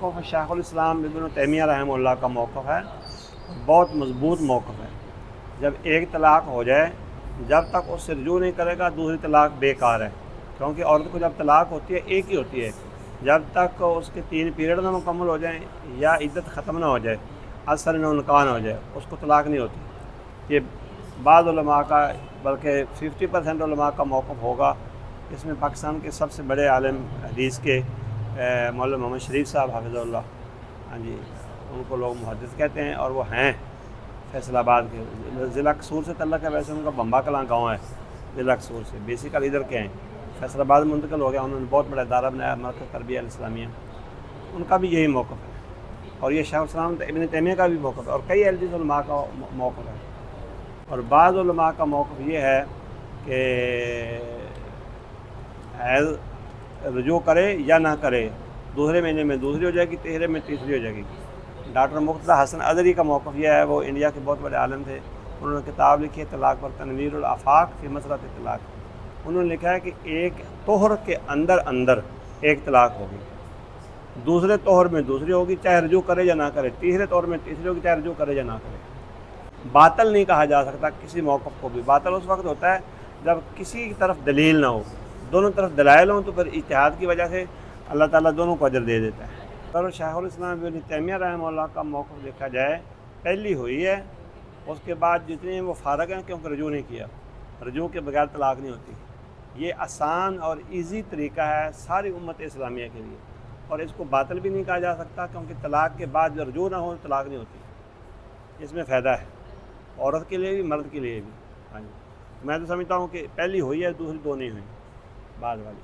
موقف شیخ الاسلام ابن تیمیہ رحمہ اللہ کا موقف ہے، بہت مضبوط موقف ہے۔ جب ایک طلاق ہو جائے، جب تک اس سے رجوع نہیں کرے گا دوسری طلاق بیکار ہے، کیونکہ عورت کو جب طلاق ہوتی ہے ایک ہی ہوتی ہے، جب تک اس کے 3 پیریڈ نہ مکمل ہو جائیں یا عدت ختم نہ ہو جائے، اثر نہ نکاح نہ ہو جائے، اس کو طلاق نہیں ہوتی۔ یہ بعض علماء کا بلکہ 50% علماء کا موقف ہوگا۔ اس میں پاکستان کے سب سے بڑے عالم حدیث کے مولانا محمد شریف صاحب حافظ اللہ، ہاں جی، ان کو لوگ محدث کہتے ہیں، اور وہ ہیں فیصل آباد کے، ضلع قصور سے تعلق ہے، ویسے ان کا بمبا کلاں گاؤں ہے ضلع قصور سے، بیسیکل ادھر کے ہیں، فیصل آباد منتقل ہو گیا، انہوں نے بہت بڑا ادارہ بنایا مرکز تربیہ الاسلامیہ، ان کا بھی یہی موقف ہے، اور یہ شیخ الاسلام ابن تیمیہ کا بھی موقف ہے، اور کئی اہل علماء کا موقف ہے۔ اور بعض علماء کا موقف یہ ہے کہ حیض رجوع کرے یا نہ کرے، دوسرے مہینے میں دوسری ہو جائے گی، تیسرے میں تیسری ہو جائے گی۔ ڈاکٹر مقتدی حسن ازہری کا موقف یہ ہے، وہ انڈیا کے بہت بڑے عالم تھے، انہوں نے کتاب لکھی ہے طلاق پر، تنویر الآفاق فی مسئلۃ طلاق۔ انہوں نے لکھا ہے کہ ایک طہر کے اندر ایک طلاق ہوگی، دوسرے طہر میں دوسری ہوگی چاہے رجوع کرے یا نہ کرے، تیسرے طہر میں تیسری ہوگی چاہے رجوع کرے یا نہ کرے۔ باطل نہیں کہا جا سکتا کسی موقف کو بھی، باطل اس وقت ہوتا ہے جب کسی کی طرف دلیل نہ ہو، دونوں طرف دلائل ہوں تو پھر اجتہاد کی وجہ سے اللہ تعالیٰ دونوں کو اجر دے دیتا ہے۔ اگر شیخ الاسلام ابن تیمیہ رحمہ اللہ کا موقف دیکھا جائے، پہلی ہوئی ہے، اس کے بعد جتنے ہیں وہ فارغ ہیں کیونکہ رجوع نہیں کیا، رجوع کے بغیر طلاق نہیں ہوتی۔ یہ آسان اور ایزی طریقہ ہے ساری امت اسلامیہ کے لیے، اور اس کو باطل بھی نہیں کہا جا سکتا، کیونکہ طلاق کے بعد جو رجوع نہ ہو طلاق نہیں ہوتی، اس میں فائدہ ہے عورت کے لیے بھی مرد کے لیے بھی۔ ہاں جی، میں تو سمجھتا ہوں کہ پہلی ہوئی ہے، دوسری دو نہیں ہوئی بعد والی۔